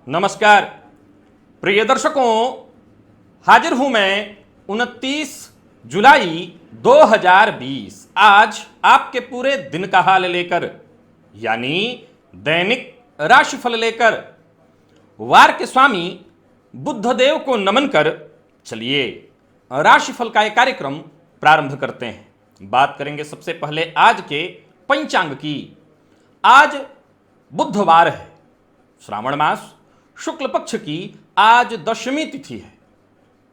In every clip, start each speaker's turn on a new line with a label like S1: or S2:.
S1: नमस्कार प्रिय दर्शकों, हाजिर हूं मैं 29 जुलाई 2020 आज आपके पूरे दिन का हाल लेकर, यानी दैनिक राशिफल लेकर। वार के स्वामी बुद्धदेव को नमन कर चलिए राशिफल का एक कार्यक्रम प्रारंभ करते हैं। बात करेंगे सबसे पहले आज के पंचांग की। आज बुधवार है, श्रावण मास शुक्ल पक्ष की आज दशमी तिथि है।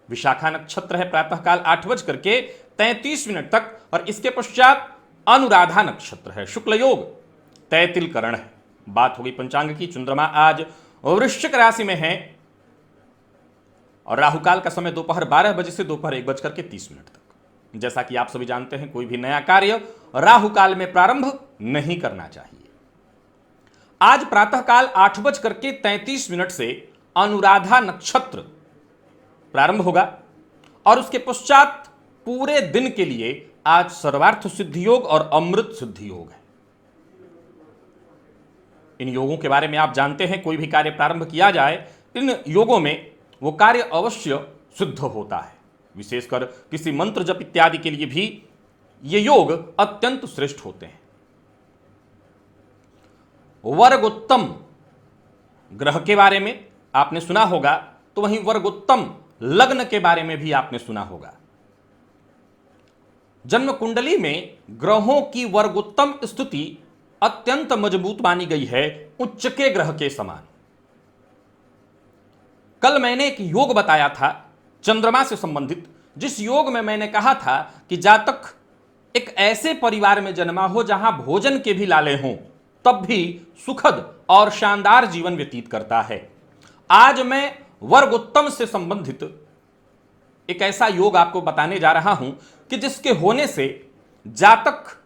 S1: विशाखा नक्षत्र है प्रातःकाल 8:33 तक और इसके पश्चात अनुराधा नक्षत्र है। शुक्ल योग तैतिल करण है। बात होगी पंचांग की। चंद्रमा आज वृश्चिक राशि में है और राहुकाल का समय दोपहर 12 बजे से दोपहर 1:30 तक। जैसा कि आप सभी जानते हैं, कोई भी नया कार्य राहुकाल में प्रारंभ नहीं करना चाहिए। आज प्रातःकाल 8:33 से अनुराधा नक्षत्र प्रारंभ होगा और उसके पश्चात पूरे दिन के लिए आज सर्वार्थ सिद्धि योग और अमृत सिद्धि योग है। इन योगों के बारे में आप जानते हैं, कोई भी कार्य प्रारंभ किया जाए इन योगों में वो कार्य अवश्य सिद्ध होता है। विशेषकर किसी मंत्र जप इत्यादि के लिए भी ये योग अत्यंत श्रेष्ठ होते हैं। वर्गोत्तम ग्रह के बारे में आपने सुना होगा, तो वहीं वर्गोत्तम लग्न के बारे में भी आपने सुना होगा। जन्म कुंडली में ग्रहों की वर्गोत्तम स्थिति अत्यंत मजबूत मानी गई है, उच्च के ग्रह के समान। कल मैंने एक योग बताया था चंद्रमा से संबंधित, जिस योग में मैंने कहा था कि जातक एक ऐसे परिवार में जन्मा हो जहां भोजन के भी लाले हों, तब भी सुखद और शानदार जीवन व्यतीत करता है। आज मैं वर्गोत्तम से संबंधित एक ऐसा योग आपको बताने जा रहा हूं कि जिसके होने से जातक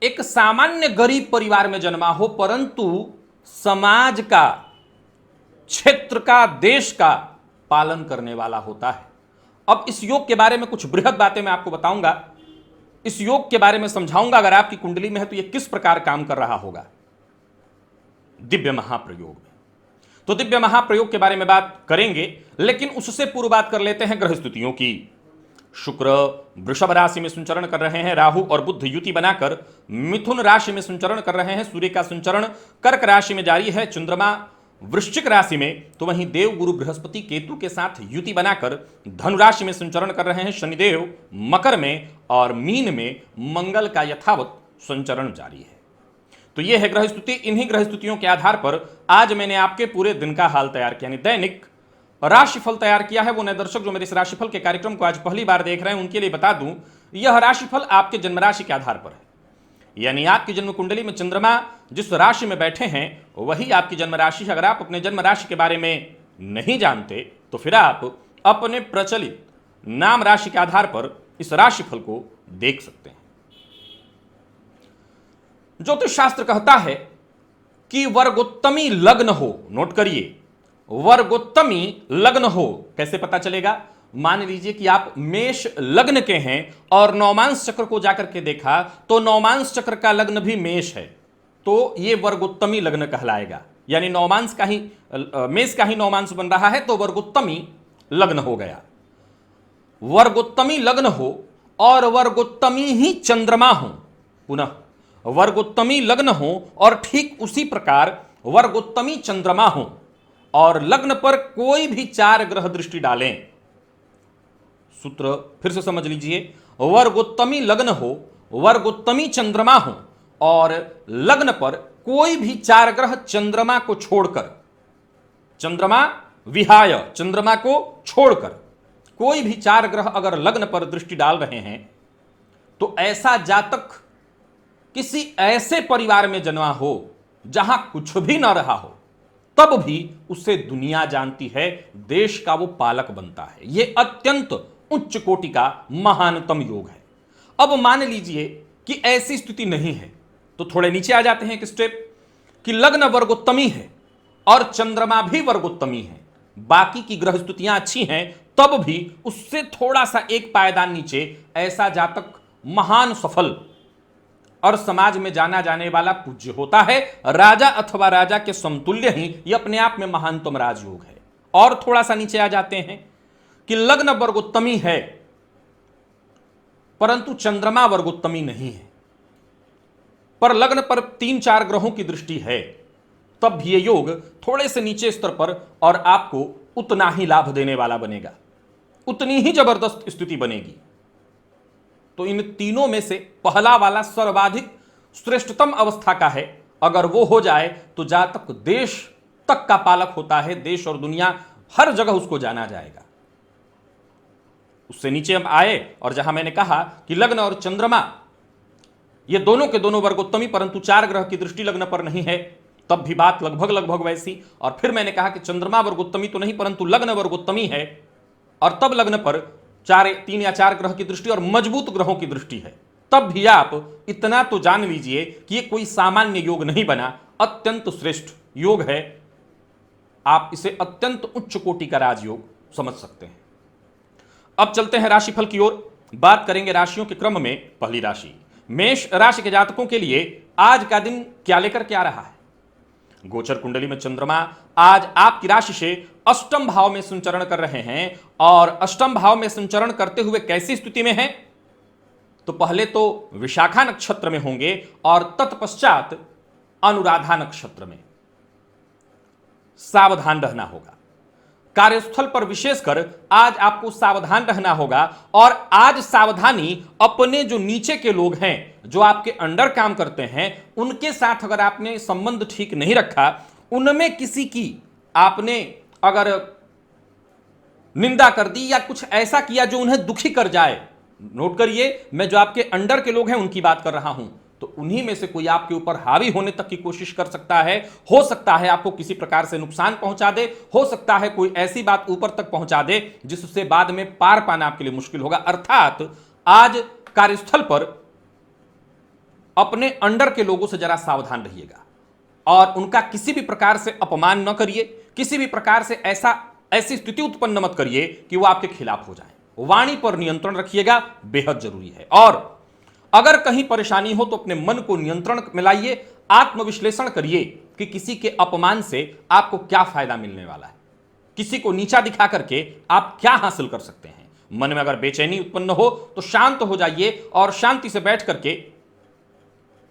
S1: एक सामान्य गरीब परिवार में जन्मा हो, परंतु समाज का, क्षेत्र का, देश का पालन करने वाला होता है। अब इस योग के बारे में कुछ बृहद बातें मैं आपको बताऊंगा, इस योग के बारे में समझाऊंगा। अगर आपकी कुंडली में है तो यह किस प्रकार काम कर रहा होगा दिव्य महाप्रयोग में। तो दिव्य महाप्रयोग के बारे में बात करेंगे, लेकिन उससे पूर्व बात कर लेते हैं ग्रह स्थितियों की। शुक्र वृषभ राशि में संचरण कर रहे हैं। राहु और बुध युति बनाकर मिथुन राशि में संचरण कर रहे हैं। सूर्य का संचरण कर्क राशि में जारी है। चंद्रमा वृश्चिक राशि में, तो वहीं देव गुरु बृहस्पति केतु के साथ युति बनाकर धनु राशि में संचरण कर रहे हैं। शनिदेव मकर में और मीन में मंगल का यथावत संचरण जारी है। तो यह है ग्रह स्थिति। इन्हीं ग्रह स्थितियों के आधार पर आज मैंने आपके पूरे दिन का हाल तैयार किया, यानी दैनिक राशिफल तैयार किया है। वो नए दर्शक जो मेरे इस राशिफल के कार्यक्रम को आज पहली बार देख रहे हैं, उनके लिए बता दूं, यह राशिफल आपके जन्म राशि के आधार पर है। यानी आपकी जन्म कुंडली में चंद्रमा जिस राशि में बैठे हैं वही आपकी जन्म राशि है। अगर आप अपने जन्म राशि के बारे में नहीं जानते तो फिर आप अपने प्रचलित नाम राशि के आधार पर इस राशिफल को देख सकते हैं। ज्योतिष शास्त्र कहता है कि वर्गोत्तमी लग्न हो, नोट करिए, वर्गोत्तमी लग्न हो। कैसे पता चलेगा? मान लीजिए कि आप मेष लग्न के हैं और नौमांस चक्र को जाकर के देखा तो नौमांस चक्र का लग्न भी मेष है, तो यह वर्गोत्तमी लग्न कहलाएगा। यानी नौमांस का ही, मेष का ही नौमांस बन रहा है, तो वर्गोत्तमी लग्न हो गया। वर्गोत्तमी लग्न हो और वर्गोत्तमी ही चंद्रमा हो, पुनः वर्गोत्तमी लग्न हो और ठीक उसी प्रकार वर्गोत्तमी चंद्रमा हो और लग्न पर कोई भी 4 ग्रह दृष्टि डालें। सूत्र फिर से समझ लीजिए, वर्गोत्तमी लग्न हो, वर्गोत्तमी चंद्रमा हो और लग्न पर कोई भी 4 ग्रह चंद्रमा को छोड़कर, चंद्रमा विहाय, चंद्रमा को छोड़कर कोई भी 4 ग्रह अगर लग्न पर दृष्टि डाल रहे हैं, तो ऐसा जातक किसी ऐसे परिवार में जन्मा हो जहां कुछ भी न रहा हो, तब भी उसे दुनिया जानती है, देश का वो पालक बनता है। यह अत्यंत उच्च कोटि का महानतम योग है। अब मान लीजिए कि ऐसी स्थिति नहीं है, तो थोड़े नीचे आ जाते हैं एक स्टेप, कि लग्न वर्गोत्तमी है और चंद्रमा भी वर्गोत्तमी है, बाकी की ग्रह स्थितियां अच्छी हैं, तब भी उससे थोड़ा सा एक पायदान नीचे ऐसा जातक महान सफल और समाज में जाना जाने वाला पूज्य होता है। राजा अथवा राजा के समतुल्य ही ये अपने आप में महानतम राजयोग है। और थोड़ा सा नीचे आ जाते हैं कि लग्न वर्गोत्तमी है परंतु चंद्रमा वर्गोत्तमी नहीं है, पर लग्न पर 3-4 ग्रहों की दृष्टि है, तब भी ये योग थोड़े से नीचे स्तर पर और आपको उतना ही लाभ देने वाला बनेगा, उतनी ही जबरदस्त स्थिति बनेगी। तो इन तीनों में से पहला वाला सर्वाधिक श्रेष्ठतम अवस्था का है। अगर वो हो जाए तो जातक देश तक का पालक होता है, देश और दुनिया हर जगह उसको जाना जाएगा। उससे नीचे हम आए और जहां मैंने कहा कि लग्न और चंद्रमा ये दोनों के दोनों वर्गोत्तमी परंतु 4 ग्रह की दृष्टि लग्न पर नहीं है, तब भी बात लगभग वैसी। और फिर मैंने कहा कि चंद्रमा वर्गोत्तमी तो नहीं परंतु लग्न वर्गोत्तमी है, और तब लग्न पर 3 या 4 ग्रह की दृष्टि और मजबूत ग्रहों की दृष्टि है, तब भी आप इतना तो जान लीजिए कि ये कोई सामान्य योग नहीं बना, अत्यंत श्रेष्ठ योग है। आप इसे अत्यंत उच्च कोटि का राजयोग समझ सकते हैं। अब चलते हैं राशिफल की ओर। बात करेंगे राशियों के क्रम में। पहली राशि मेष राशि के जातकों के लिए आज का दिन क्या लेकर के आ रहा है। गोचर कुंडली में चंद्रमा आज आपकी राशि से अष्टम भाव में संचरण कर रहे हैं, और अष्टम भाव में संचरण करते हुए कैसी स्थिति में है, तो पहले तो विशाखा नक्षत्र में होंगे और तत्पश्चात अनुराधा नक्षत्र में। सावधान रहना होगा। कार्यस्थल पर विशेषकर आज आपको सावधान रहना होगा, और आज सावधानी अपने जो नीचे के लोग हैं, जो आपके अंडर काम करते हैं, उनके साथ अगर आपने संबंध ठीक नहीं रखा, उनमें किसी की आपने अगर निंदा कर दी या कुछ ऐसा किया जो उन्हें दुखी कर जाए, नोट करिए मैं जो आपके अंडर के लोग हैं उनकी बात कर रहा हूं, तो उन्हीं में से कोई आपके ऊपर हावी होने तक की कोशिश कर सकता है। हो सकता है आपको किसी प्रकार से नुकसान पहुंचा दे, हो सकता है कोई ऐसी बात ऊपर तक पहुंचा दे जिससे बाद में पार पाना आपके लिए मुश्किल होगा। अर्थात आज कार्यस्थल पर अपने अंडर के लोगों से जरा सावधान रहिएगा और उनका किसी भी प्रकार से अपमान न करिए, किसी भी प्रकार से ऐसी स्थिति उत्पन्न मत करिए कि वो आपके खिलाफ हो जाए। वाणी पर नियंत्रण रखिएगा, बेहद जरूरी है। और अगर कहीं परेशानी हो तो अपने मन को नियंत्रण में लाइए, आत्मविश्लेषण करिए कि किसी के अपमान से आपको क्या फायदा मिलने वाला है, किसी को नीचा दिखा करके आप क्या हासिल कर सकते हैं। मन में अगर बेचैनी उत्पन्न हो तो शांत हो जाइए और शांति से बैठ करके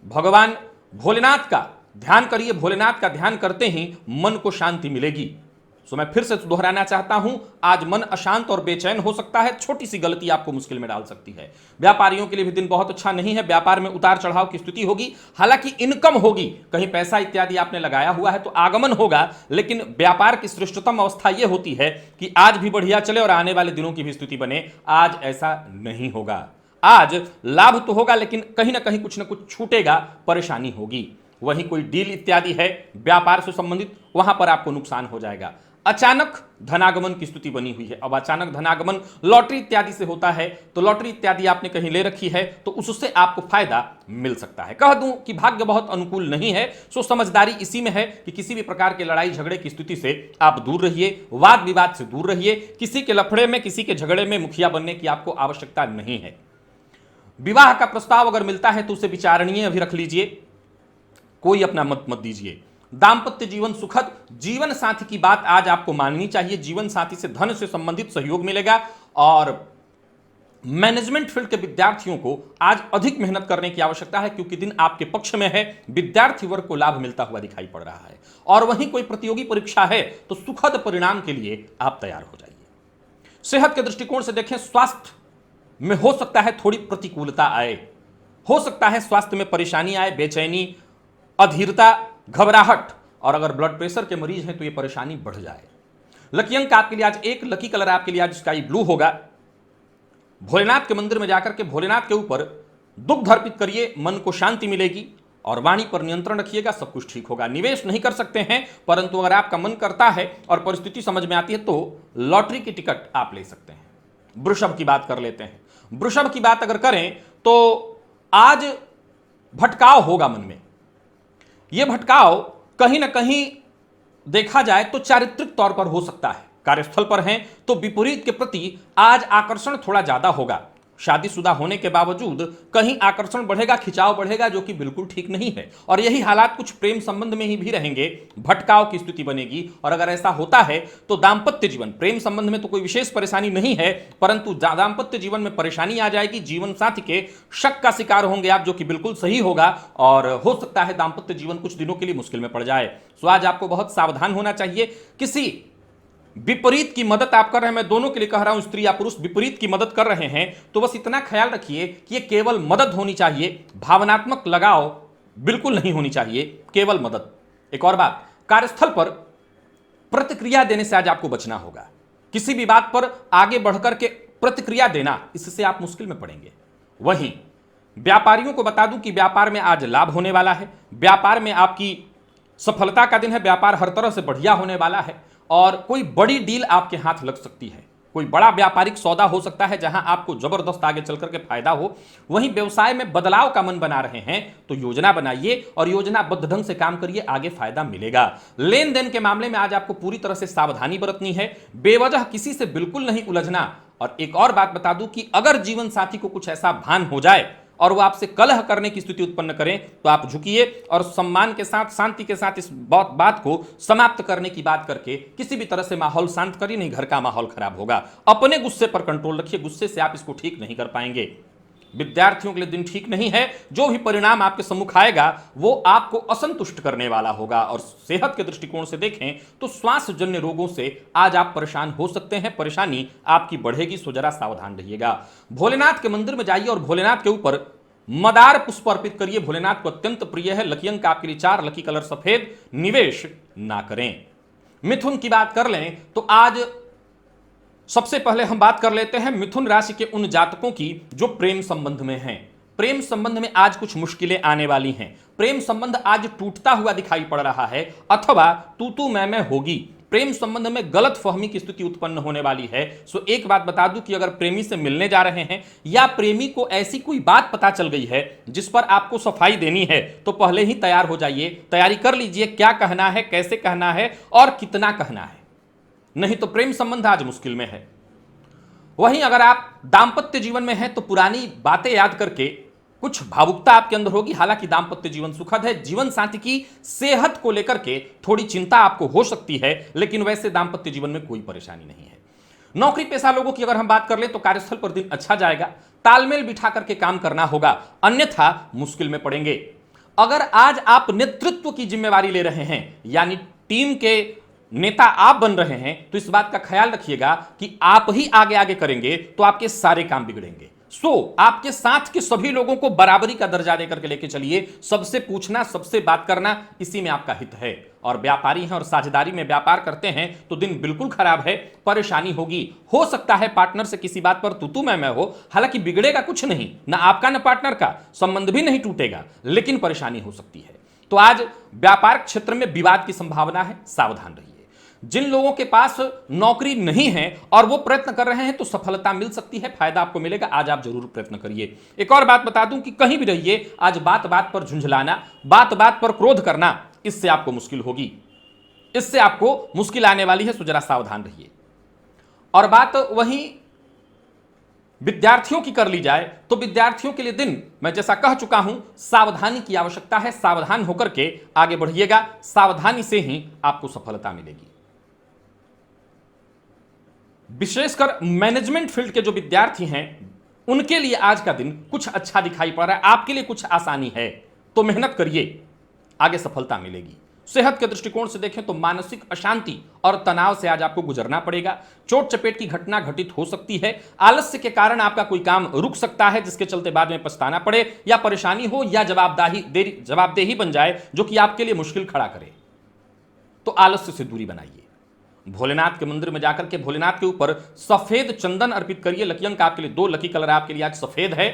S1: भगवान भोलेनाथ का ध्यान करिए। भोलेनाथ का ध्यान करते ही मन को शांति मिलेगी। सो मैं फिर से दोहराना चाहता हूं, आज मन अशांत और बेचैन हो सकता है, छोटी सी गलती आपको मुश्किल में डाल सकती है। व्यापारियों के लिए भी दिन बहुत अच्छा नहीं है, व्यापार में उतार चढ़ाव की स्थिति होगी। हालांकि इनकम होगी, कहीं पैसा इत्यादि आपने लगाया हुआ है तो आगमन होगा, लेकिन व्यापार की श्रेष्ठतम अवस्था यह होती है कि आज भी बढ़िया चले और आने वाले दिनों की भी स्थिति बने। आज ऐसा नहीं होगा। आज लाभ तो होगा लेकिन कहीं ना कहीं कुछ ना कुछ छूटेगा, परेशानी होगी। वहीं कोई डील इत्यादि है व्यापार से संबंधित, वहां पर आपको नुकसान हो जाएगा। अचानक धनागमन की स्थिति बनी हुई है। अब अचानक धनागमन लॉटरी इत्यादि से होता है, तो लॉटरी इत्यादि आपने कहीं ले रखी है तो उससे आपको फायदा मिल सकता है। कह दूं कि भाग्य बहुत अनुकूल नहीं है, सो समझदारी इसी में है कि किसी भी प्रकार के लड़ाई झगड़े की स्थिति से आप दूर रहिए, वाद विवाद से दूर रहिए। किसी के लफड़े में, किसी के झगड़े में मुखिया बनने की आपको आवश्यकता नहीं है। विवाह का प्रस्ताव अगर मिलता है तो उसे विचारणीय अभी रख लीजिए, कोई अपना मत दीजिए। दांपत्य जीवन सुखद, जीवन साथी की बात आज आपको माननी चाहिए। जीवन साथी से धन से संबंधित सहयोग मिलेगा, और मैनेजमेंट फील्ड के विद्यार्थियों को आज अधिक मेहनत करने की आवश्यकता है क्योंकि दिन आपके पक्ष में है। विद्यार्थी वर्ग को लाभ मिलता हुआ दिखाई पड़ रहा है, और वहीं कोई प्रतियोगी परीक्षा है तो सुखद परिणाम के लिए आप तैयार हो जाइए। सेहत के दृष्टिकोण से देखें, स्वास्थ्य में हो सकता है थोड़ी प्रतिकूलता आए, हो सकता है स्वास्थ्य में परेशानी आए, बेचैनी, अधीरता, घबराहट, और अगर ब्लड प्रेशर के मरीज हैं तो यह परेशानी बढ़ जाए। लकी अंक आपके लिए आज 1, लकी कलर आपके लिए आज स्काई ब्लू होगा। भोलेनाथ के मंदिर में जाकर के भोलेनाथ के ऊपर दुग्ध अर्पित करिए, मन को शांति मिलेगी, और वाणी पर नियंत्रण रखिएगा, सब कुछ ठीक होगा। निवेश नहीं कर सकते हैं, परंतु अगर आपका मन करता है और परिस्थिति समझ में आती है तो लॉटरी की टिकट आप ले सकते हैं। वृषभ की बात कर लेते हैं। वृषभ की बात अगर करें तो आज भटकाव होगा मन में। यह भटकाव कहीं ना कहीं देखा जाए तो चारित्रिक तौर पर हो सकता है। कार्यस्थल पर हैं तो विपरीत के प्रति आज आकर्षण थोड़ा ज्यादा होगा। शादीशुदा होने के बावजूद कहीं आकर्षण बढ़ेगा, खिंचाव बढ़ेगा, जो कि बिल्कुल ठीक नहीं है। और यही हालात कुछ प्रेम संबंध में ही भी रहेंगे, भटकाव की स्थिति बनेगी। और अगर ऐसा होता है तो दांपत्य जीवन, प्रेम संबंध में तो कोई विशेष परेशानी नहीं है, परंतु दांपत्य जीवन में परेशानी आ जाएगी। जीवन साथी के शक का शिकार होंगे आप, जो कि बिल्कुल सही होगा, और हो सकता है दांपत्य जीवन कुछ दिनों के लिए मुश्किल में पड़ जाए। सो आज आपको बहुत सावधान होना चाहिए। किसी विपरीत की मदद आप कर रहे हैं, मैं दोनों के लिए कह रहा हूं, स्त्री या पुरुष विपरीत की मदद कर रहे हैं, तो बस इतना ख्याल रखिए कि ये केवल मदद होनी चाहिए, भावनात्मक लगाव बिल्कुल नहीं होनी चाहिए, केवल मदद। एक और बात, कार्यस्थल पर प्रतिक्रिया देने से आज आपको बचना होगा। किसी भी बात पर आगे बढ़कर के प्रतिक्रिया देना, इससे आप मुश्किल में पड़ेंगे। वहीं व्यापारियों को बता दूं कि व्यापार में आज लाभ होने वाला है, व्यापार में आपकी सफलता का दिन है, व्यापार हर तरह से बढ़िया होने वाला है, और कोई बड़ी डील आपके हाथ लग सकती है, कोई बड़ा व्यापारिक सौदा हो सकता है जहां आपको जबरदस्त आगे चल करके फायदा हो। वहीं व्यवसाय में बदलाव का मन बना रहे हैं तो योजना बनाइए और योजनाबद्ध ढंग से काम करिए, आगे फायदा मिलेगा। लेन देन के मामले में आज आपको पूरी तरह से सावधानी बरतनी है, बेवजह किसी से बिल्कुल नहीं उलझना। और एक और बात बता दूं कि अगर जीवन साथी को कुछ ऐसा भान हो जाए और वो आपसे कलह करने की स्थिति उत्पन्न करें तो आप झुकिए और सम्मान के साथ, शांति के साथ इस बात को समाप्त करने की बात करके किसी भी तरह से माहौल शांत करिए, नहीं घर का माहौल खराब होगा। अपने गुस्से पर कंट्रोल रखिए, गुस्से से आप इसको ठीक नहीं कर पाएंगे। विद्यार्थियों के लिए दिन ठीक नहीं है, जो भी परिणाम आपके सम्मुख आएगा वो आपको असंतुष्ट करने वाला होगा। और सेहत के दृष्टिकोण से देखें तो श्वास जन्य रोगों से आज आप परेशान हो सकते हैं, परेशानी आपकी बढ़ेगी, सो जरा सावधान रहिएगा। भोलेनाथ के मंदिर में जाइए और भोलेनाथ के ऊपर मदार पुष्प अर्पित करिए, भोलेनाथ को अत्यंत प्रिय है। लकी अंक आपके लिए 4, लकी कलर सफेद, निवेश ना करें। मिथुन की बात कर लें तो आज सबसे पहले हम बात कर लेते हैं मिथुन राशि के उन जातकों की जो प्रेम संबंध में हैं। प्रेम संबंध में आज कुछ मुश्किलें आने वाली हैं, प्रेम संबंध आज टूटता हुआ दिखाई पड़ रहा है अथवा तू मैं होगी। प्रेम संबंध में गलत फहमी की स्थिति उत्पन्न होने वाली है। सो एक बात बता दूं कि अगर प्रेमी से मिलने जा रहे हैं या प्रेमी को ऐसी कोई बात पता चल गई है जिस पर आपको सफाई देनी है तो पहले ही तैयार हो जाइए, तैयारी कर लीजिए, क्या कहना है, कैसे कहना है और कितना कहना है, नहीं तो प्रेम संबंध आज मुश्किल में है। वहीं अगर आप दांपत्य जीवन में हैं तो पुरानी बातें याद करके कुछ भावुकता आपके अंदर होगी। हालांकि दांपत्य जीवन सुखद है, जीवन साथी की सेहत को लेकर के थोड़ी चिंता आपको हो सकती है, लेकिन वैसे दांपत्य जीवन में कोई परेशानी नहीं है। नौकरी पेशा लोगों की अगर हम बात कर ले तो कार्यस्थल पर दिन अच्छा जाएगा, तालमेल बिठा करके काम करना होगा, अन्यथा मुश्किल में पड़ेंगे। अगर आज आप नेतृत्व की जिम्मेवारी ले रहे हैं यानी टीम के नेता आप बन रहे हैं तो इस बात का ख्याल रखिएगा कि आप ही आगे आगे करेंगे तो आपके सारे काम बिगड़ेंगे। आपके साथ के सभी लोगों को बराबरी का दर्जा देकर के लेके चलिए, सबसे पूछना, सबसे बात करना, इसी में आपका हित है। और व्यापारी हैं और साझेदारी में व्यापार करते हैं तो दिन बिल्कुल खराब है, परेशानी होगी। हो सकता है पार्टनर से किसी बात पर तू मैं हो, हालांकि बिगड़ेगा कुछ नहीं, ना आपका ना पार्टनर का, संबंध भी नहीं टूटेगा, लेकिन परेशानी हो सकती है। तो आज व्यापार क्षेत्र में विवाद की संभावना है, सावधान रहिए। जिन लोगों के पास नौकरी नहीं है और वो प्रयत्न कर रहे हैं तो सफलता मिल सकती है, फायदा आपको मिलेगा, आज आप जरूर प्रयत्न करिए। एक और बात बता दूं कि कहीं भी रहिए, आज बात बात पर झुंझलाना, बात बात पर क्रोध करना, इससे आपको मुश्किल होगी, इससे आपको मुश्किल आने वाली है, सो जरा सावधान रहिए। और बात वहीं विद्यार्थियों की कर ली जाए तो विद्यार्थियों के लिए दिन, मैं जैसा कह चुका हूं, सावधानी की आवश्यकता है, सावधान होकर के आगे बढ़िएगा, सावधानी से ही आपको सफलता मिलेगी। विशेषकर मैनेजमेंट फील्ड के जो विद्यार्थी हैं उनके लिए आज का दिन कुछ अच्छा दिखाई पड़ रहा है, आपके लिए कुछ आसानी है, तो मेहनत करिए, आगे सफलता मिलेगी। सेहत के दृष्टिकोण से देखें तो मानसिक अशांति और तनाव से आज आपको गुजरना पड़ेगा, चोट चपेट की घटना घटित हो सकती है, आलस्य के कारण आपका कोई काम रुक सकता है जिसके चलते बाद में पछताना पड़े, या परेशानी हो या जवाबदेही बन जाए जो कि आपके लिए मुश्किल खड़ा करे, तो आलस्य से दूरी बनाइए। भोलेनाथ के मंदिर में जाकर के भोलेनाथ के ऊपर सफेद चंदन अर्पित करिए। लकी अंक आपके लिए 2, लकी कलर आपके लिए आज सफेद है।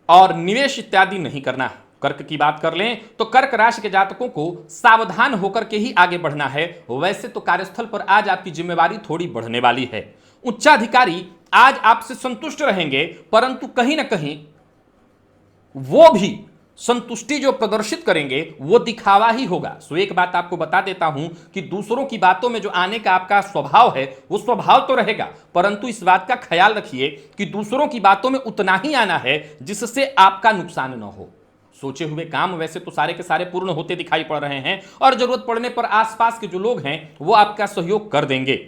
S1: और निवेश इत्यादि नहीं करना। कर्क की बात कर लें तो कर्क राशि के जातकों को सावधान होकर के ही आगे बढ़ना है। वैसे तो कार्यस्थल पर आज आपकी जिम्मेवारी थोड़ी बढ़ने वाली है, उच्चाधिकारी आज आपसे संतुष्ट रहेंगे, परंतु कहीं ना कहीं वो भी संतुष्टि जो प्रदर्शित करेंगे वो दिखावा ही होगा। सो एक बात आपको बता देता हूं कि दूसरों की बातों में जो आने का आपका स्वभाव है वो स्वभाव तो रहेगा, परंतु इस बात का ख्याल रखिए कि दूसरों की बातों में उतना ही आना है जिससे आपका नुकसान न हो। सोचे हुए काम वैसे तो सारे के सारे पूर्ण होते दिखाई पड़ रहे हैं और जरूरत पड़ने पर आसपास के जो लोग हैं वो आपका सहयोग कर देंगे।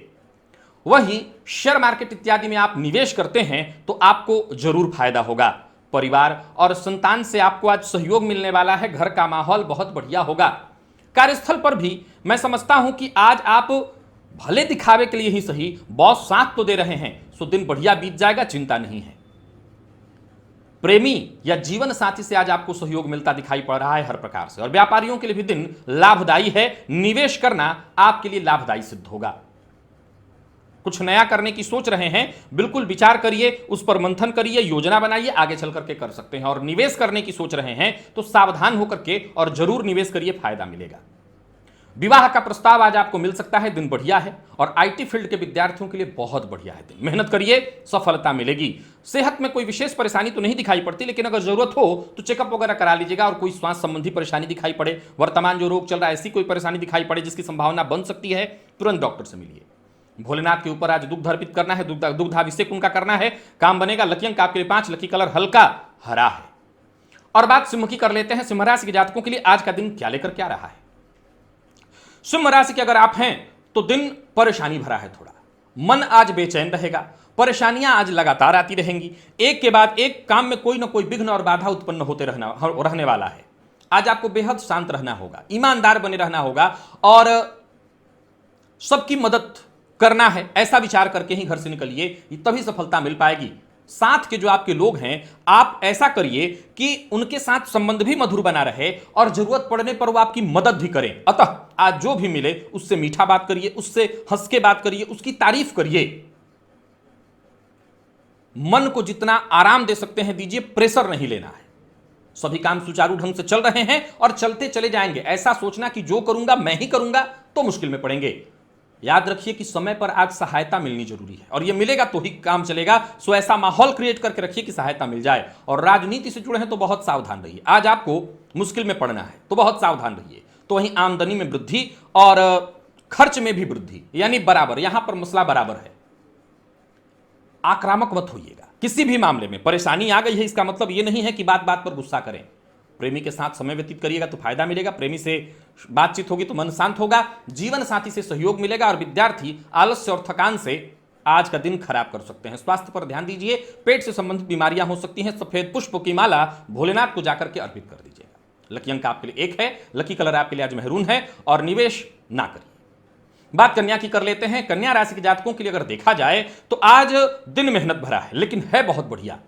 S1: वहीं शेयर मार्केट इत्यादि में आप निवेश करते हैं तो आपको जरूर फायदा होगा। परिवार और संतान से आपको आज सहयोग मिलने वाला है। घर का माहौल बहुत बढ़िया होगा। कार्यस्थल पर भी मैं समझता हूं कि आज आप भले दिखावे के लिए ही सही, बॉस साथ तो दे रहे हैं, सो दिन बढ़िया बीत जाएगा, चिंता नहीं है। प्रेमी या जीवन साथी से आज आपको सहयोग मिलता दिखाई पड़ रहा है हर प्रकार से। और व्यापारियों के लिए भी दिन लाभदायी है। निवेश करना आपके लिए लाभदायी सिद्ध होगा। कुछ नया करने की सोच रहे हैं, बिल्कुल विचार करिए, उस पर मंथन करिए, योजना बनाइए, आगे चल करके कर सकते हैं। और निवेश करने की सोच रहे हैं तो सावधान होकर के और जरूर निवेश करिए, फायदा मिलेगा। विवाह का प्रस्ताव आज आपको मिल सकता है, दिन बढ़िया है। और आईटी फील्ड के विद्यार्थियों के लिए बहुत बढ़िया है दिन। मेहनत करिए, सफलता मिलेगी। सेहत में कोई विशेष परेशानी तो नहीं दिखाई पड़ती, लेकिन अगर जरूरत हो तो चेकअप वगैरह करा लीजिएगा। और कोई स्वास्थ्य संबंधी परेशानी दिखाई पड़े, वर्तमान जो रोग चल रहा है ऐसी कोई परेशानी दिखाई पड़े जिसकी संभावना बन सकती है, तुरंत डॉक्टर से मिलिए। भोलेनाथ के ऊपर आज दुग्ध अर्पित करना है, दुग्धाभिषेक उनका करना है, काम बनेगा। लकी अंक आपके लिए 5, लकी कलर हल्का हरा है। और बात सिंह की कर लेते हैं। सिंह राशि के जातकों के लिए आज का दिन क्या लेकर क्या रहा है। सिंह राशि के अगर आप हैं तो दिन परेशानी भरा है। थोड़ा मन आज बेचैन रहेगा, परेशानियां आज लगातार आती रहेंगी। एक के बाद एक काम में कोई ना कोई विघ्न और बाधा उत्पन्न होते रहने वाला है। आज आपको बेहद शांत रहना होगा, ईमानदार बने रहना होगा और सबकी मदद करना है, ऐसा विचार करके ही घर से निकलिए, तभी सफलता मिल पाएगी। साथ के जो आपके लोग हैं, आप ऐसा करिए कि उनके साथ संबंध भी मधुर बना रहे और जरूरत पड़ने पर वो आपकी मदद भी करें। अतः आज जो भी मिले उससे मीठा बात करिए, उससे हंस के बात करिए, उसकी तारीफ करिए। मन को जितना आराम दे सकते हैं दीजिए, प्रेशर नहीं लेना है। सभी काम सुचारू ढंग से चल रहे हैं और चलते चले जाएंगे। ऐसा सोचना कि जो करूंगा मैं ही करूंगा तो मुश्किल में पड़ेंगे। याद रखिए कि समय पर आज सहायता मिलनी जरूरी है और यह मिलेगा तो ही काम चलेगा। सो ऐसा माहौल क्रिएट करके रखिए कि सहायता मिल जाए। और राजनीति से जुड़े हैं तो बहुत सावधान रहिए। आज आपको मुश्किल में पड़ना है तो बहुत सावधान रहिए। तो वहीं आमदनी में वृद्धि और खर्च में भी वृद्धि, यानी बराबर, यहां पर मसला बराबर है। आक्रामक मत होइएगा। किसी भी मामले में परेशानी आ गई है, इसका मतलब यह नहीं है कि बात बात पर गुस्सा करें। प्रेमी के साथ समय व्यतीत करिएगा तो फायदा मिलेगा। प्रेमी से बातचीत होगी तो मन शांत होगा। जीवन साथी से सहयोग मिलेगा। और विद्यार्थी आलस्य और थकान से आज का दिन खराब कर सकते हैं। स्वास्थ्य पर ध्यान दीजिए। पेट से संबंधित बीमारियां हो सकती हैं। सफेद पुष्प की माला भोलेनाथ को जाकर के अर्पित कर दीजिएगा। लकी अंक आपके लिए 1 है। लकी कलर आपके लिए आज मेहरून है। और निवेश ना करिए। बात कन्या की कर लेते हैं। कन्या राशि के जातकों के लिए अगर देखा जाए तो आज दिन मेहनत भरा है, लेकिन है बहुत बढ़िया।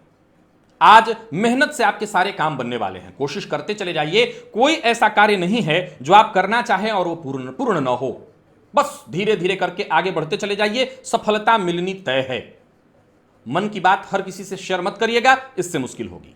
S1: आज मेहनत से आपके सारे काम बनने वाले हैं। कोशिश करते चले जाइए। कोई ऐसा कार्य नहीं है जो आप करना चाहें और वो पूर्ण न हो। बस धीरे धीरे करके आगे बढ़ते चले जाइए, सफलता मिलनी तय है। मन की बात हर किसी से शेयर मत करिएगा, इससे मुश्किल होगी।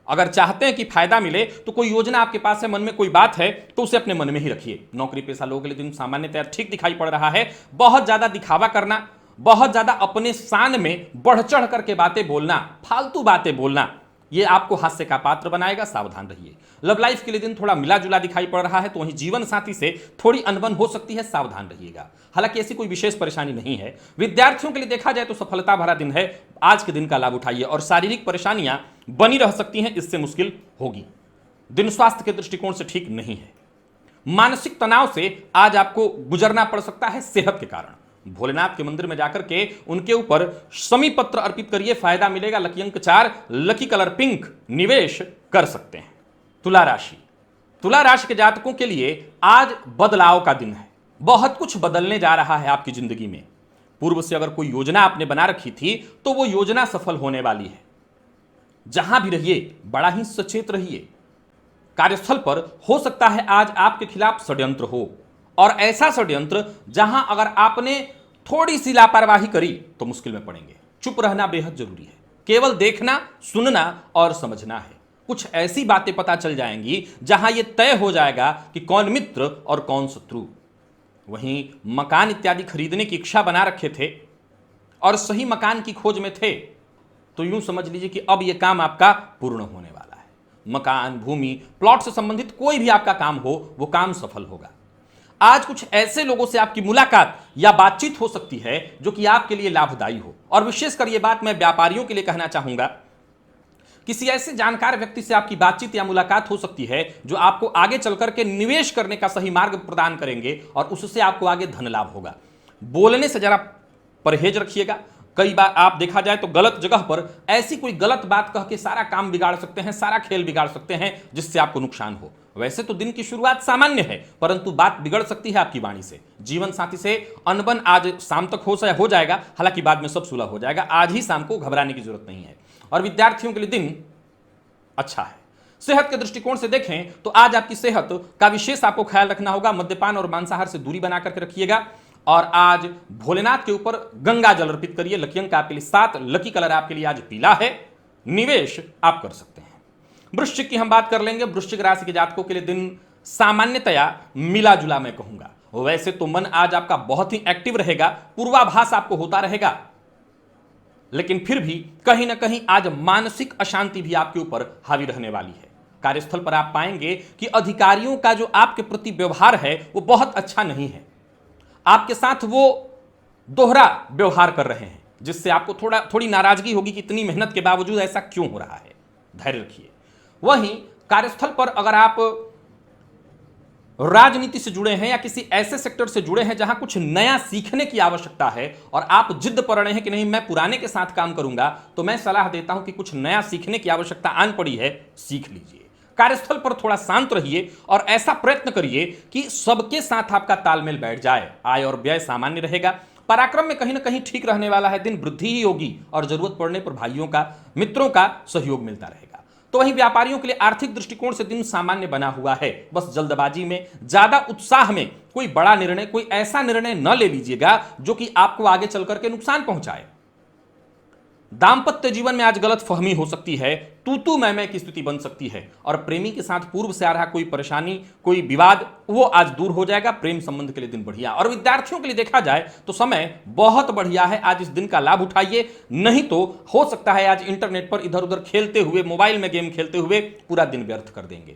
S1: अगर चाहते हैं कि फायदा मिले तो कोई योजना आपके पास है, मन में कोई बात है तो उसे अपने मन में ही रखिए। नौकरी पेशा लोगों के लिए दिन सामान्यतया ठीक दिखाई पड़ रहा है। बहुत ज्यादा दिखावा करना, बहुत ज्यादा अपने शान में बढ़ चढ़ करके बातें बोलना, फालतू बातें बोलना, यह आपको हास्य का पात्र बनाएगा। सावधान रहिए। लव लाइफ के लिए दिन थोड़ा मिला जुला दिखाई पड़ रहा है, तो वहीं जीवन साथी से थोड़ी अनबन हो सकती है, सावधान रहिएगा। हालांकि ऐसी कोई विशेष परेशानी नहीं है। विद्यार्थियों के लिए देखा जाए तो सफलता भरा दिन है। आज के दिन का लाभ उठाइए। और शारीरिक परेशानियां बनी रह सकती हैं, इससे मुश्किल होगी। दिन स्वास्थ्य के दृष्टिकोण से ठीक नहीं है। मानसिक तनाव से आज आपको गुजरना पड़ सकता है सेहत के कारण। भोलेनाथ के मंदिर में जाकर के उनके ऊपर शमी पत्र अर्पित करिए, फायदा मिलेगा। लकी अंक 4, लकी कलर पिंक। निवेश कर सकते हैं। तुला राशि। तुला राशि के जातकों के लिए आज बदलाव का दिन है। बहुत कुछ बदलने जा रहा है आपकी जिंदगी में। पूर्व से अगर कोई योजना आपने बना रखी थी तो वो योजना सफल होने वाली है। जहां भी रहिए बड़ा ही सचेत रहिए। कार्यस्थल पर हो सकता है आज आपके खिलाफ षड्यंत्र हो, और ऐसा षड्यंत्र जहां अगर आपने थोड़ी सी लापरवाही करी तो मुश्किल में पड़ेंगे। चुप रहना बेहद जरूरी है। केवल देखना, सुनना और समझना है। कुछ ऐसी बातें पता चल जाएंगी जहां यह तय हो जाएगा कि कौन मित्र और कौन शत्रु। वहीं मकान इत्यादि खरीदने की इच्छा बना रखे थे और सही मकान की खोज में थे, तो यूं समझ लीजिए कि अब यह काम आपका पूर्ण होने वाला है। मकान, भूमि, प्लॉट से संबंधित कोई भी आपका काम हो, वो काम सफल होगा। आज कुछ ऐसे लोगों से आपकी मुलाकात या बातचीत हो सकती है जो कि आपके लिए लाभदायी हो। और विशेषकर यह बात मैं व्यापारियों के लिए कहना चाहूंगा, किसी ऐसे जानकार व्यक्ति से आपकी बातचीत या मुलाकात हो सकती है जो आपको आगे चलकर के निवेश करने का सही मार्ग प्रदान करेंगे और उससे आपको आगे धन लाभ होगा। बोलने से जरा परहेज रखिएगा। कई बार आप देखा जाए तो गलत जगह पर ऐसी कोई गलत बात कह के सारा काम बिगाड़ सकते हैं, सारा खेल बिगाड़ सकते हैं, जिससे आपको नुकसान हो। वैसे तो दिन की शुरुआत सामान्य है, परंतु बात बिगड़ सकती है आपकी वाणी से। जीवन साथी से अनबन आज शाम तक हो जाएगा, हालांकि बाद में सब सुलह हो जाएगा। आज ही शाम को घबराने की जरूरत नहीं है। और विद्यार्थियों के लिए दिन अच्छा है। सेहत के दृष्टिकोण से देखें तो आज आपकी सेहत का विशेष आपको ख्याल रखना होगा। मद्यपान और मांसाहार से दूरी बना करके रखिएगा। और आज भोलेनाथ के ऊपर गंगा जल अर्पित करिए। लकी अंक आपके लिए 7, लकी कलर आपके लिए आज पीला है। निवेश आप कर सकते हैं। वृश्चिक की हम बात कर लेंगे। वृश्चिक राशि के जातकों के लिए दिन सामान्यतया मिला जुला मैं कहूंगा। वैसे तो मन आज आपका बहुत ही एक्टिव रहेगा, पूर्वाभास आपको होता रहेगा, लेकिन फिर भी कहीं ना कहीं आज मानसिक अशांति भी आपके ऊपर हावी रहने वाली है। कार्यस्थल पर आप पाएंगे कि अधिकारियों का जो आपके प्रति व्यवहार है वो बहुत अच्छा नहीं है। आपके साथ वो दोहरा व्यवहार कर रहे हैं, जिससे आपको थोड़ी नाराजगी होगी कि इतनी मेहनत के बावजूद ऐसा क्यों हो रहा है। धैर्य रखिए। वहीं कार्यस्थल पर अगर आप राजनीति से जुड़े हैं या किसी ऐसे सेक्टर से जुड़े हैं जहां कुछ नया सीखने की आवश्यकता है और आप जिद पर रहे हैं कि नहीं मैं पुराने के साथ काम करूंगा, तो मैं सलाह देता हूं कि कुछ नया सीखने की आवश्यकता आन पड़ी है, सीख लीजिए। कार्यस्थल पर थोड़ा शांत रहिए और ऐसा प्रयत्न करिए कि सबके साथ आपका तालमेल बैठ जाए। आय और व्यय सामान्य रहेगा। पराक्रम में कहीं ना कहीं ठीक रहने वाला है। दिन वृद्धि ही होगी और जरूरत पड़ने पर भाइयों का, मित्रों का सहयोग मिलता रहेगा। तो वहीं व्यापारियों के लिए आर्थिक दृष्टिकोण से दिन सामान्य बना हुआ है। बस जल्दबाजी में, ज्यादा उत्साह में कोई बड़ा निर्णय, कोई ऐसा निर्णय न ले लीजिएगा जो कि आपको आगे चल करके नुकसान पहुंचाए। दांपत्य जीवन में आज गलत फहमी हो सकती है, तू मैं की स्थिति बन सकती है और प्रेमी के साथ पूर्व से आ रहा कोई परेशानी, कोई विवाद, वो आज दूर हो जाएगा। प्रेम संबंध के लिए दिन बढ़िया। और विद्यार्थियों के लिए देखा जाए तो समय बहुत बढ़िया है। आज इस दिन का लाभ उठाइए, नहीं तो हो सकता है आज इंटरनेट पर इधर उधर खेलते हुए, मोबाइल में गेम खेलते हुए पूरा दिन व्यर्थ कर देंगे।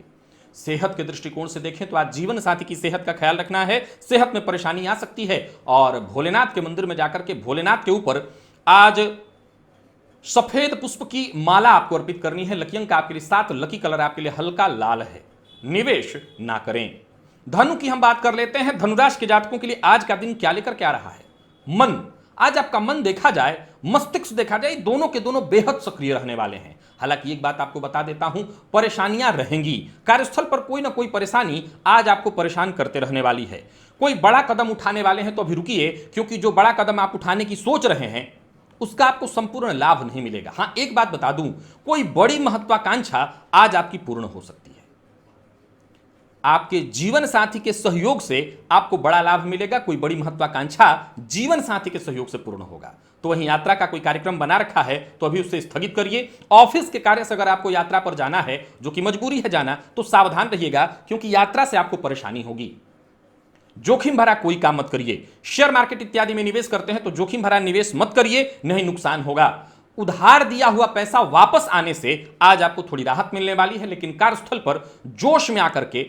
S1: सेहत के दृष्टिकोण से देखें तो आज जीवन साथी की सेहत का ख्याल रखना है। सेहत में परेशानी आ सकती है और भोलेनाथ के मंदिर में जाकर के भोलेनाथ के ऊपर आज सफेद पुष्प की माला आपको अर्पित करनी है। लकी अंक आपके लिए 7, लकी कलर आपके लिए हल्का लाल है। निवेश ना करें। धनु की हम बात कर लेते हैं। धनुराशि के जातकों के लिए आज का दिन क्या लेकर के आ रहा है? मन। आज आपका मन देखा जाए, मस्तिष्क देखा जाए, दोनों के दोनों बेहद सक्रिय रहने वाले हैं। हालांकि एक बात आपको बता देता हूं, परेशानियां रहेंगी। कार्यस्थल पर कोई ना कोई परेशानी आज आपको परेशान करते रहने वाली है। कोई बड़ा कदम उठाने वाले हैं तो अभी रुकिए, क्योंकि जो बड़ा कदम आप उठाने की सोच रहे हैं उसका आपको संपूर्ण लाभ नहीं मिलेगा। हां, एक बात बता दूं, कोई बड़ी महत्वाकांक्षा आज आपकी पूर्ण हो सकती है। आपके जीवन साथी के सहयोग से आपको बड़ा लाभ मिलेगा। कोई बड़ी महत्वाकांक्षा जीवन साथी के सहयोग से पूर्ण होगा। तो वहीं यात्रा का कोई कार्यक्रम बना रखा है तो अभी उसे स्थगित करिए। ऑफिस के कार्य से अगर आपको यात्रा पर जाना है, जो कि मजबूरी है जाना, तो सावधान रहिएगा, क्योंकि यात्रा से आपको परेशानी होगी। जोखिम भरा कोई काम मत करिए। शेयर मार्केट इत्यादि में निवेश करते हैं तो जोखिम भरा निवेश मत करिए, नहीं नुकसान होगा। उधार दिया हुआ पैसा वापस आने से आज आपको थोड़ी राहत मिलने वाली है। लेकिन कार्यस्थल पर जोश में आकर के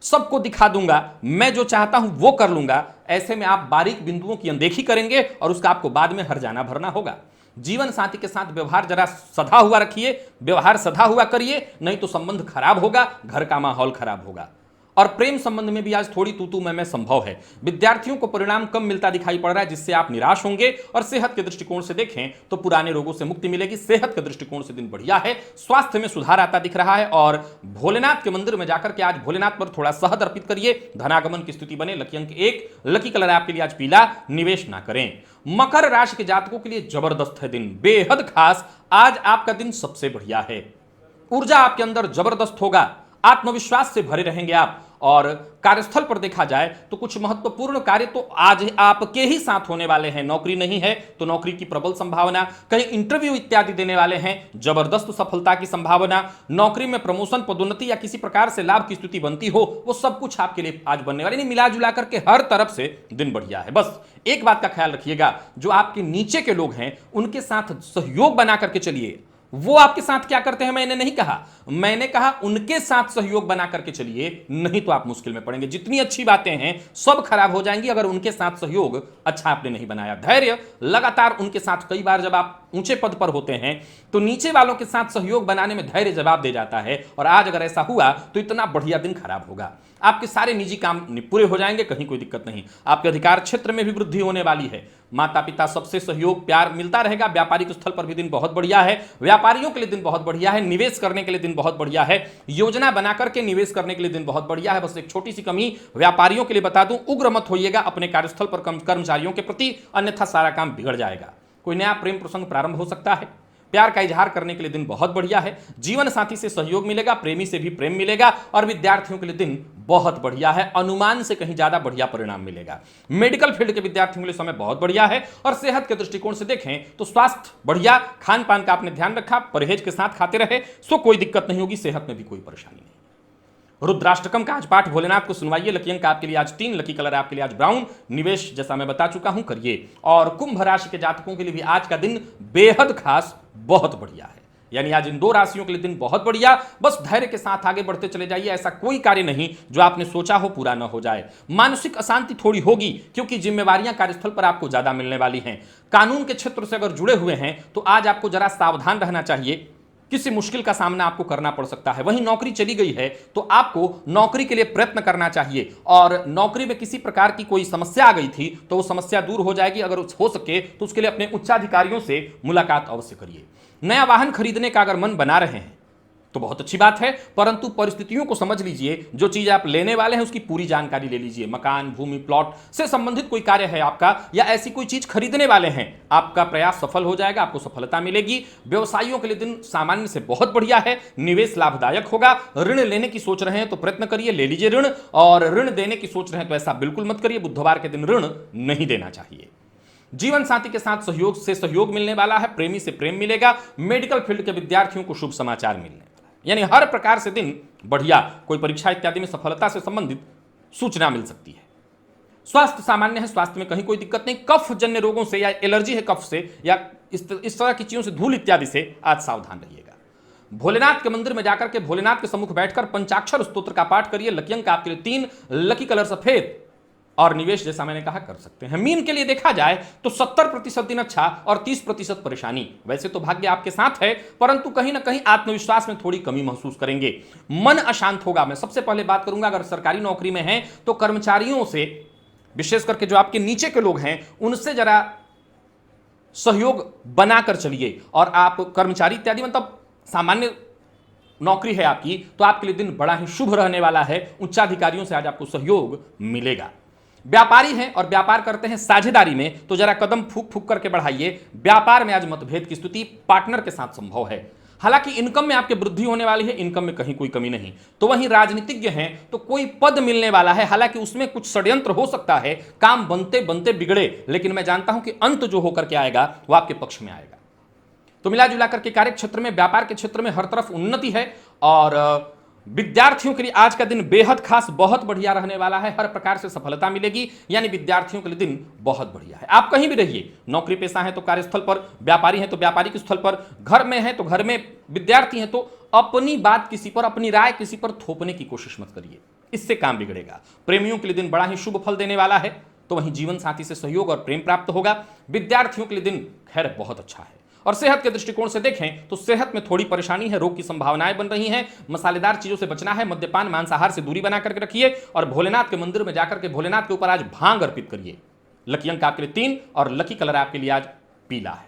S1: सबको दिखा दूंगा, मैं जो चाहता हूं वो कर लूंगा, ऐसे में आप बारीक बिंदुओं की अनदेखी करेंगे और उसका आपको बाद में हर्जाना भरना होगा। जीवन साथी के साथ व्यवहार जरा सधा हुआ रखिए, व्यवहार सधा हुआ करिए, नहीं तो संबंध खराब होगा, घर का माहौल खराब होगा। और प्रेम संबंध में भी आज थोड़ी तू मैं संभव है। विद्यार्थियों को परिणाम कम मिलता दिखाई पड़ रहा है, जिससे आप निराश होंगे। और सेहत के दृष्टिकोण से देखें तो पुराने रोगों से मुक्ति मिलेगी। सेहत के दृष्टिकोण से दिन बढ़िया है। स्वास्थ्य में सुधार आता दिख रहा है। और भोलेनाथ के मंदिर में जाकर के आज भोलेनाथ पर थोड़ा शहद अर्पित करिए, धनागमन की स्थिति बने। लकी अंक 1, लकी कलर आपके लिए आज पीला। निवेश ना करें। मकर राशि के जातकों के लिए जबरदस्त है दिन, बेहद खास। आज आपका दिन सबसे बढ़िया है। ऊर्जा आपके अंदर जबरदस्त होगा, आत्मविश्वास से भरे रहेंगे आप। और कार्यस्थल पर देखा जाए तो कुछ महत्वपूर्ण कार्य तो आज आपके ही साथ होने वाले हैं। नौकरी नहीं है तो नौकरी की प्रबल संभावना, कहीं इंटरव्यू इत्यादि देने वाले हैं, जबरदस्त सफलता की संभावना, नौकरी में प्रमोशन, पदोन्नति या किसी प्रकार से लाभ की स्थिति बनती हो, वो सब कुछ आपके लिए आज बनने वाली। नहीं, मिला जुला करके हर तरफ से दिन बढ़िया है। बस एक बात का ख्याल रखिएगा, जो आपके नीचे के लोग हैं उनके साथ सहयोग बना करके चलिए। वो आपके साथ क्या करते हैं मैंने नहीं कहा, मैंने कहा उनके साथ सहयोग बना करके चलिए, नहीं तो आप मुश्किल में पड़ेंगे। जितनी अच्छी बातें हैं सब खराब हो जाएंगी अगर उनके साथ सहयोग अच्छा आपने नहीं बनाया। धैर्य, लगातार उनके साथ, कई बार जब आप ऊंचे पद पर होते हैं तो नीचे वालों के साथ सहयोग बनाने में धैर्य जवाब दे जाता है, और आज अगर ऐसा हुआ तो इतना बढ़िया दिन खराब होगा। आपके सारे निजी काम पूरे हो जाएंगे, कहीं कोई दिक्कत नहीं। आपके अधिकार क्षेत्र में भी वृद्धि होने वाली है, माता पिता सबसे सहयोग प्यार मिलता रहेगा। व्यापारिक स्थल पर भी दिन बहुत बढ़िया है, व्यापारियों के लिए दिन बहुत बढ़िया है, निवेश करने के लिए दिन बहुत बढ़िया है, योजना बना करके निवेश करने के लिए दिन बहुत बढ़िया है। बस एक छोटी सी कमी व्यापारियों के लिए बता दूं, उग्र मत होइएगा अपने कार्यस्थल पर कर्मचारियों के प्रति, अन्यथा सारा काम बिगड़ जाएगा। कोई नया प्रेम प्रसंग प्रारंभ हो सकता है, प्यार का इजहार करने के लिए दिन बहुत बढ़िया है, जीवन साथी से सहयोग मिलेगा, प्रेमी से भी प्रेम मिलेगा, और विद्यार्थियों के लिए दिन बहुत बढ़िया है, अनुमान से कहीं ज्यादा बढ़िया परिणाम मिलेगा। मेडिकल फील्ड के विद्यार्थियों के लिए समय बहुत बढ़िया है, और सेहत के दृष्टिकोण से देखें तो स्वास्थ्य बढ़िया, खान पान का आपने ध्यान रखा, परहेज के साथ खाते रहे, सो कोई दिक्कत नहीं होगी, सेहत में भी कोई परेशानी नहीं। रुद्राष्टकम का आज पाठ भोलेनाथ को सुनवाइए। लकी अंक आपके लिए आज 3, लकी कलर आपके लिए आज ब्राउन, निवेश जैसा मैं बता चुका हूं करिए। और कुंभ राशि के जातकों के लिए भी आज का दिन बेहद खास, बहुत बढ़िया है, यानी आज इन 2 राशियों के लिए दिन बहुत बढ़िया। बस धैर्य के साथ आगे बढ़ते चले जाइए, ऐसा कोई कार्य नहीं जो आपने सोचा हो पूरा न हो जाए। मानसिक अशांति थोड़ी होगी क्योंकि जिम्मेवारियां कार्यस्थल पर आपको ज्यादा मिलने वाली हैं। कानून के क्षेत्र से अगर जुड़े हुए हैं तो आज आपको जरा सावधान रहना चाहिए, किसी मुश्किल का सामना आपको करना पड़ सकता है। वहीं नौकरी चली गई है तो आपको नौकरी के लिए प्रयत्न करना चाहिए, और नौकरी में किसी प्रकार की कोई समस्या आ गई थी तो वो समस्या दूर हो जाएगी। अगर हो सके तो उसके लिए अपने उच्चाधिकारियों से मुलाकात अवश्य करिए। नया वाहन खरीदने का अगर मन बना रहे हैं तो बहुत अच्छी बात है, परंतु परिस्थितियों को समझ लीजिए। जो चीज आप लेने वाले हैं उसकी पूरी जानकारी ले लीजिए। मकान, भूमि, प्लॉट से संबंधित कोई कार्य है आपका, या ऐसी कोई चीज खरीदने वाले हैं, आपका प्रयास सफल हो जाएगा, आपको सफलता मिलेगी। व्यवसायियों के लिए दिन सामान्य से बहुत बढ़िया है, निवेश लाभदायक होगा। ऋण लेने की सोच रहे हैं तो प्रयत्न करिए, ले लीजिए ऋण, और ऋण देने की सोच रहे हैं तो ऐसा बिल्कुल मत करिए, बुधवार के दिन ऋण नहीं देना चाहिए। जीवन साथी के साथ सहयोग से सहयोग मिलने वाला है, प्रेमी से प्रेम मिलेगा। मेडिकल फील्ड के विद्यार्थियों को शुभ समाचार मिलने, यानी हर प्रकार से दिन बढ़िया। कोई परीक्षा इत्यादि में सफलता से संबंधित सूचना मिल सकती है। स्वास्थ्य सामान्य है, स्वास्थ्य में कहीं कोई दिक्कत नहीं। कफ जन्य रोगों से या एलर्जी है कफ से या इस तरह की चीजों से, धूल इत्यादि से आज सावधान रहिएगा। भोलेनाथ के मंदिर में जाकर के भोलेनाथ के सम्मुख बैठकर पंचाक्षर स्तोत्र का पाठ करिए। लकी अंक आपके लिए 3, लकी कलर सफेद, और निवेश जैसा मैंने कहा कर सकते हैं। मीन के लिए देखा जाए तो 70% दिन अच्छा और 30% परेशानी। वैसे तो भाग्य आपके साथ है, परंतु कहीं ना कहीं आत्मविश्वास में थोड़ी कमी महसूस करेंगे, मन अशांत होगा। मैं सबसे पहले बात करूंगा, अगर सरकारी नौकरी में हैं तो कर्मचारियों से, विशेष करके जो आपके नीचे के लोग हैं, उनसे जरा सहयोग बनाकर चलिए। और आप कर्मचारी इत्यादि, मतलब सामान्य नौकरी है आपकी, तो आपके लिए दिन बड़ा ही शुभ रहने वाला है। उच्चाधिकारियों से आज आपको सहयोग मिलेगा। व्यापारी हैं और व्यापार करते हैं साझेदारी में, तो जरा कदम फूक फूक करके बढ़ाइए। व्यापार में आज मतभेद की स्थिति पार्टनर के साथ संभव है। हालांकि इनकम में आपके वृद्धि होने वाली है, इनकम में कहीं कोई कमी नहीं। तो वहीं राजनीतिज्ञ हैं तो कोई पद मिलने वाला है, हालांकि उसमें कुछ षड्यंत्र हो सकता है, काम बनते बनते बिगड़े, लेकिन मैं जानता हूं कि अंत जो होकर के आएगा वो आपके पक्ष में आएगा। तो मिला जुला करके कार्य क्षेत्र में, व्यापार के क्षेत्र में हर तरफ उन्नति है। और विद्यार्थियों के लिए आज का दिन बेहद खास, बहुत बढ़िया रहने वाला है, हर प्रकार से सफलता मिलेगी, यानी विद्यार्थियों के लिए दिन बहुत बढ़िया है। आप कहीं भी रहिए, नौकरी पेशा है तो कार्यस्थल पर, व्यापारी हैं तो व्यापारिक स्थल पर, घर में है तो घर में, विद्यार्थी हैं तो अपनी बात किसी पर, अपनी राय किसी पर थोपने की कोशिश मत करिए, इससे काम बिगड़ेगा। प्रेमियों के लिए दिन बड़ा ही शुभ फल देने वाला है, तो वहीं जीवन साथी से सहयोग और प्रेम प्राप्त होगा। विद्यार्थियों के लिए दिन खैर बहुत अच्छा है। और सेहत के दृष्टिकोण से देखें तो सेहत में थोड़ी परेशानी है, रोग की संभावनाएं बन रही हैं। मसालेदार चीजों से बचना है, मद्यपान मांसाहार से दूरी बना करके रखिए, और भोलेनाथ के मंदिर में जाकर के भोलेनाथ के ऊपर आज भांग अर्पित करिए। लकी अंक आपके लिए 3 और लकी कलर आपके लिए आज पीला है।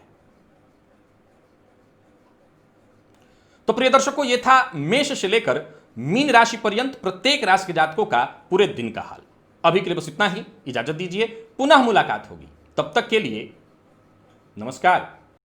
S1: तो प्रिय दर्शकों, यह था मेष से लेकर मीन राशि पर्यंत प्रत्येक राशि के जातकों का पूरे दिन का हाल। अभी के लिए बस इतना ही, इजाजत दीजिए, पुनः मुलाकात होगी, तब तक के लिए नमस्कार।